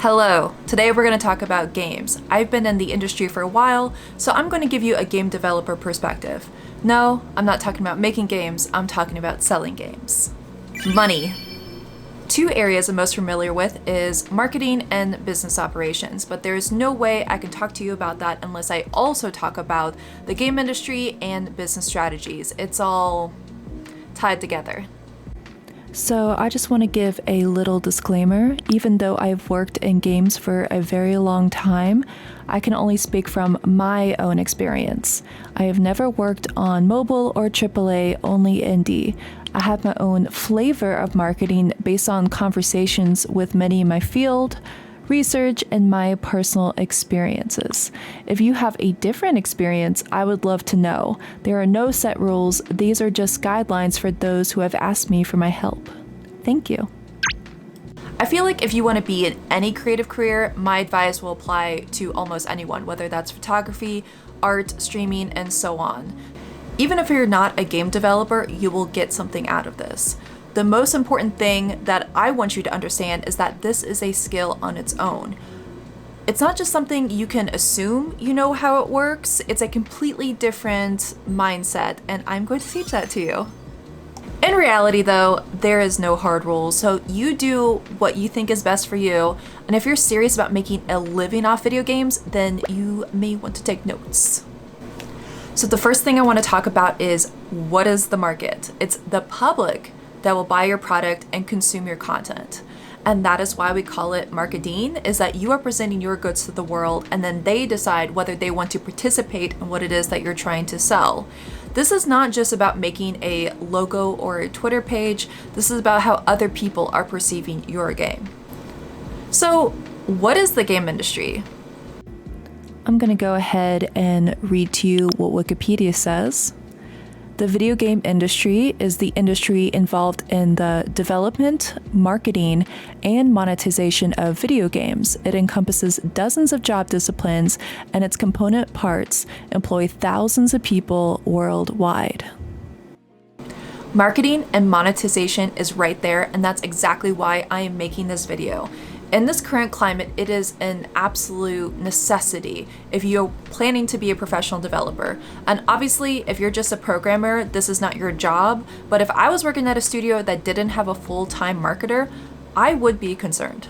Hello, today we're going to talk about games. I've been in the industry for a while, so I'm going to give you a game developer perspective. No, I'm not talking about making games, I'm talking about selling games. Money. Two areas I'm most familiar with is marketing and business operations, but there is no way I can talk to you about that unless I also talk about the game industry and business strategies. It's all tied together. So I just want to give a little disclaimer. Even though I've worked in games for a very long time, I can only speak from my own experience. I have never worked on mobile or AAA, only indie. I have my own flavor of marketing based on conversations with many in my field, research, and my personal experiences. If you have a different experience, I would love to know. There are no set rules. These are just guidelines for those who have asked me for my help. Thank you. I feel like if you want to be in any creative career, my advice will apply to almost anyone, whether that's photography, art, streaming, and so on. Even if you're not a game developer, you will get something out of this. The most important thing that I want you to understand is that this is a skill on its own. It's not just something you can assume you know how it works, it's a completely different mindset, and I'm going to teach that to you. In reality though, there is no hard rules, so you do what you think is best for you, and if you're serious about making a living off video games, then you may want to take notes. So the first thing I want to talk about is, what is the market? It's the public that will buy your product and consume your content. And that is why we call it marketing, is that you are presenting your goods to the world and then they decide whether they want to participate in what it is that you're trying to sell. This is not just about making a logo or a Twitter page, this is about how other people are perceiving your game. So, what is the game industry? I'm going to go ahead and read to you what Wikipedia says. The video game industry is the industry involved in the development, marketing, and monetization of video games. It encompasses dozens of job disciplines, and its component parts employ thousands of people worldwide. Marketing and monetization is right there, and that's exactly why I am making this video. In this current climate, it is an absolute necessity if you're planning to be a professional developer. And obviously, if you're just a programmer, this is not your job. But if I was working at a studio that didn't have a full-time marketer, I would be concerned.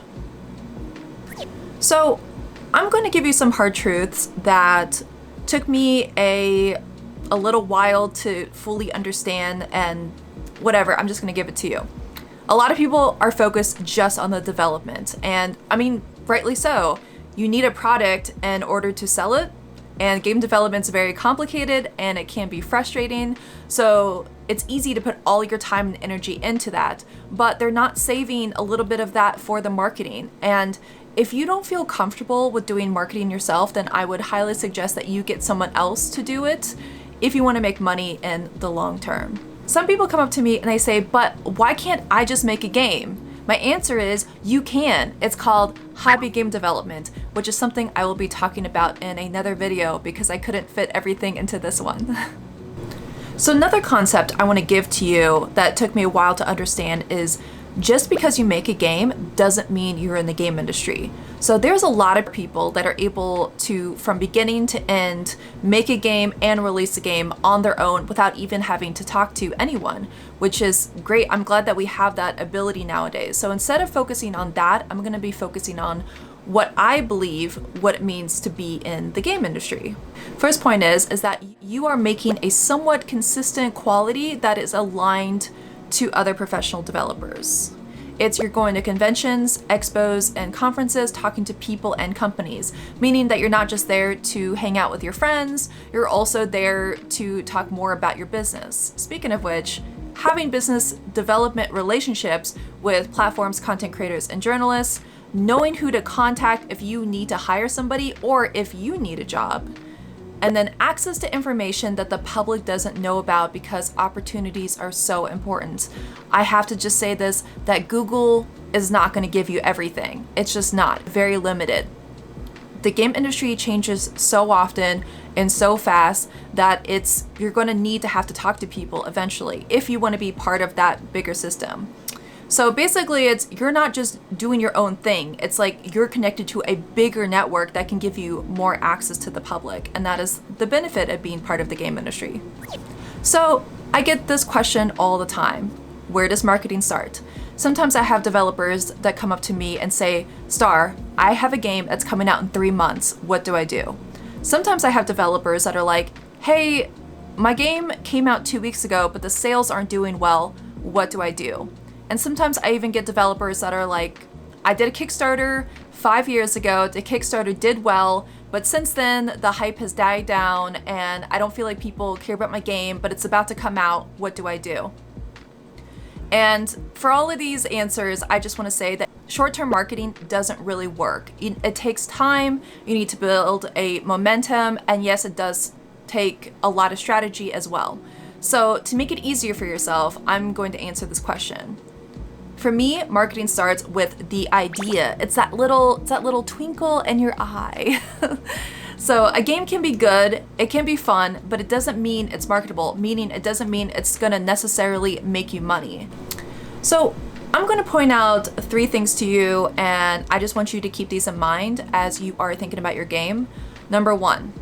So I'm going to give you some hard truths that took me a little while to fully understand, and whatever, I'm just going to give it to you. A lot of people are focused just on the development, and I mean, rightly so. You need a product in order to sell it, and game development is very complicated and it can be frustrating, so it's easy to put all your time and energy into that, but they're not saving a little bit of that for the marketing. And if you don't feel comfortable with doing marketing yourself, then I would highly suggest that you get someone else to do it if you want to make money in the long term. Some people come up to me and they say, but why can't I just make a game? My answer is, you can. It's called hobby game development, which is something I will be talking about in another video because I couldn't fit everything into this one. So another concept I want to give to you that took me a while to understand is, just because you make a game doesn't mean you're in the game industry. So there's a lot of people that are able to, from beginning to end, make a game and release a game on their own without even having to talk to anyone, which is great. I'm glad that we have that ability nowadays. So instead of focusing on that, I'm going to be focusing on what I believe what it means to be in the game industry. First point is that you are making a somewhat consistent quality that is aligned to other professional developers. You're going to conventions, expos, and conferences, talking to people and companies, meaning that you're not just there to hang out with your friends, you're also there to talk more about your business. Speaking of which, having business development relationships with platforms, content creators, and journalists, knowing who to contact if you need to hire somebody or if you need a job. And then access to information that the public doesn't know about because opportunities are so important. I have to just say this, that Google is not going to give you everything. It's just not, very limited. The game industry changes so often and so fast that you're going to need to have to talk to people eventually if you want to be part of that bigger system. So basically, you're not just doing your own thing. It's like you're connected to a bigger network that can give you more access to the public, and that is the benefit of being part of the game industry. So I get this question all the time. Where does marketing start? Sometimes I have developers that come up to me and say, Star, I have a game that's coming out in 3 months. What do I do? Sometimes I have developers that are like, hey, my game came out 2 weeks ago, but the sales aren't doing well. What do I do? And sometimes I even get developers that are like, I did a Kickstarter 5 years ago. The Kickstarter did well, but since then the hype has died down and I don't feel like people care about my game, but it's about to come out. What do I do? And for all of these answers, I just want to say that short-term marketing doesn't really work. It takes time, you need to build a momentum, and yes, it does take a lot of strategy as well. So to make it easier for yourself, I'm going to answer this question. For me, marketing starts with the idea. It's that little twinkle in your eye. So a game can be good, it can be fun, but it doesn't mean it's marketable, meaning it doesn't mean it's gonna necessarily make you money. So I'm gonna point out 3 things to you, and I just want you to keep these in mind as you are thinking about your game. Number 1,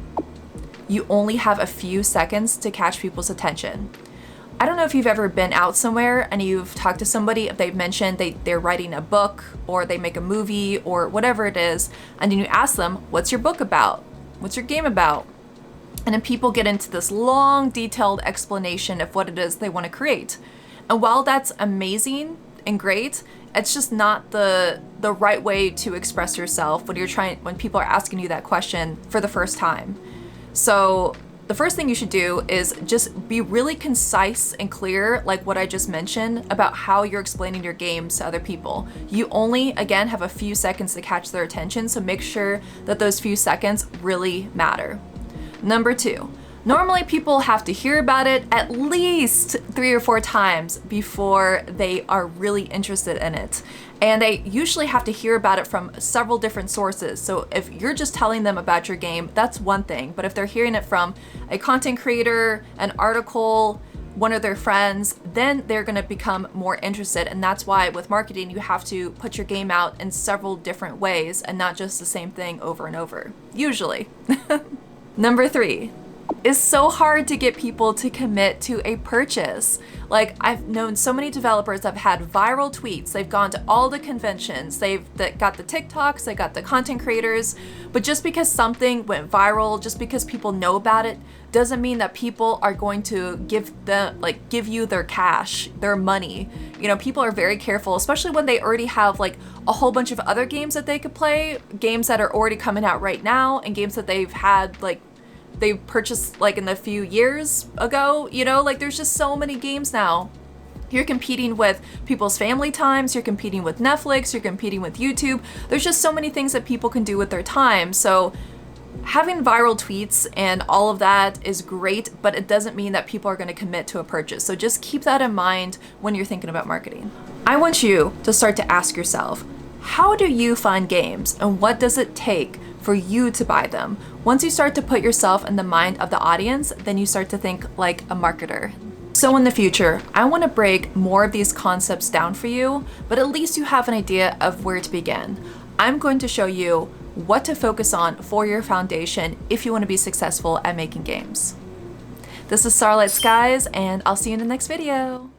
you only have a few seconds to catch people's attention. I don't know if you've ever been out somewhere and you've talked to somebody, if they've mentioned they're writing a book or they make a movie or whatever it is, and then you ask them, what's your book about? What's your game about? And then people get into this long, detailed explanation of what it is they want to create. And while that's amazing and great, it's just not the right way to express yourself when people are asking you that question for the first time. So the first thing you should do is just be really concise and clear, like what I just mentioned, about how you're explaining your games to other people. You only, again, have a few seconds to catch their attention, so make sure that those few seconds really matter. Number 2, normally people have to hear about it at least 3 or 4 times before they are really interested in it. And they usually have to hear about it from several different sources. So if you're just telling them about your game, that's one thing. But if they're hearing it from a content creator, an article, one of their friends, then they're gonna become more interested. And that's why with marketing, you have to put your game out in several different ways and not just the same thing over and over, usually. Number 3. It's so hard to get people to commit to a purchase. Like, I've known so many developers that have had viral tweets. They've gone to all the conventions. They've got the TikToks, they got the content creators. But just because something went viral, just because people know about it, doesn't mean that people are going to give you their cash, their money. You know, people are very careful, especially when they already have like a whole bunch of other games that they could play, games that are already coming out right now, and games that they've had they purchased like in the few years ago, you know, like there's just so many games now. You're competing with people's family times, you're competing with Netflix, you're competing with YouTube. There's just so many things that people can do with their time. So having viral tweets and all of that is great, but it doesn't mean that people are going to commit to a purchase. So just keep that in mind when you're thinking about marketing. I want you to start to ask yourself, how do you find games and what does it take for you to buy them? Once you start to put yourself in the mind of the audience, then you start to think like a marketer. So in the future, I want to break more of these concepts down for you, but at least you have an idea of where to begin. I'm going to show you what to focus on for your foundation if you want to be successful at making games. This is Starlight Skies, and I'll see you in the next video.